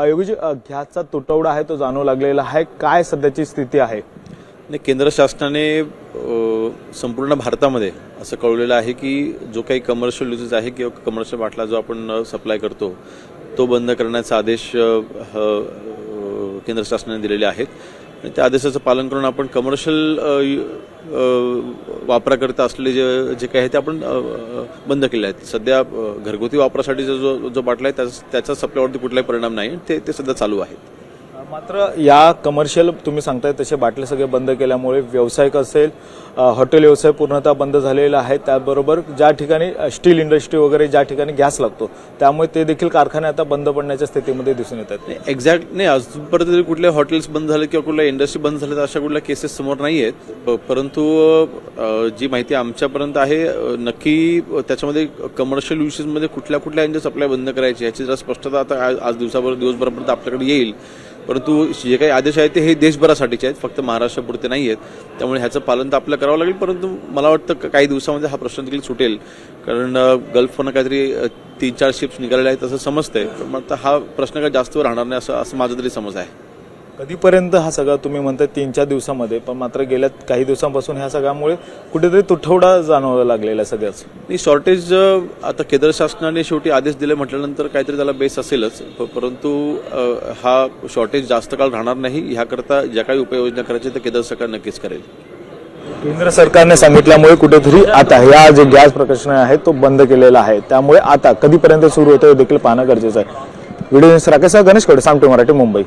योगीजी, गॅसचा तुटवडा आहे तो जाणवू लागलेला आहे, काय सध्याची स्थिती आहे? नाही, केंद्र शासनाने संपूर्ण भारतामध्ये असं कळवलेलं आहे की जो काही कमर्शियल युजेस आहे किंवा कमर्शियल बाटला जो आपण सप्लाय करतो तो बंद करण्याचा आदेश केंद्र शासनाने दिलेले आहेत आणि त्या आदेशाचं पालन करून आपण कमर्शियल वापराकरिता असलेले जे काही आहे ते आपण बंद केले आहेत. सध्या घरगुती वापरासाठी जो बाटला आहे त्याचा सप्लायवरती कुठलाही परिणाम नाही, ते सध्या चालू आहे. मात्र या कमर्शियल तुम्ही सांगताय तसे बाटले सगळे बंद केल्यामुळे व्यावसायिक असेल, हॉटेल व्यवसाय पूर्णतः बंद झालेला आहे. त्याबरोबर ज्या ठिकाणी स्टील इंडस्ट्री वगैरे ज्या ठिकाणी गॅस लागतो त्यामुळे ते देखील कारखाने आता बंद पडण्याच्या स्थितीमध्ये दिसून येतात. एक्झॅक्ट नाही, अजूनपर्यंत तरी कुठले हॉटेल्स बंद झाले किंवा कुठल्या इंडस्ट्री बंद झाले अशा कुठल्या केसेस समोर नाही आहेत. परंतु जी माहिती आमच्यापर्यंत आहे नक्की त्याच्यामध्ये कमर्शियल युसेसमध्ये कुठल्या यांचे सप्लाय बंद करायची याची जरा स्पष्टता आता आज दिवसभरापर्यंत आपल्याकडे येईल. परंतु जे काही आदेश आहेत ते हे देशभरासाठीचे आहेत, फक्त महाराष्ट्रापुरते नाही आहेत. त्यामुळे ह्याचं पालन तर आपल्याला करावं लागेल. परंतु मला वाटतं काही दिवसामध्ये हा प्रश्न देखील सुटेल, कारण गल्फवरनं काहीतरी 3-4 शिप्स निघालेल्या आहेत असं समजतंय. पण आता हा प्रश्न काही जास्त राहणार नाही असं माझा तरी समज आहे. कधीपर्यंत हा सगळा तुम्ही म्हणताय 3-4 दिवसामध्ये, पण मात्र गेल्या काही दिवसांपासून ह्या सगळ्यामुळे कुठेतरी तुटवडा जाणवायला लागलेला आहे सगळ्याच. नाही, शॉर्टेज आता केंद्र शासनाने शेवटी आदेश दिले म्हटल्यानंतर काहीतरी त्याला बेस असेलच. परंतु हा शॉर्टेज जास्त काळ राहणार नाही. ह्याकरता ज्या काही उपाययोजना करायच्या त्या केंद्र सरकार नक्कीच करेल. केंद्र सरकारने सांगितल्यामुळे कुठेतरी आता या जे गॅस प्रकल्प आहे तो बंद केलेला आहे, त्यामुळे आता कधीपर्यंत सुरू होतं हे देखील पाहणं गरजेचं आहे. व्हिडिओ राकेश गणेश कडे, सामटे मराठी, मुंबई.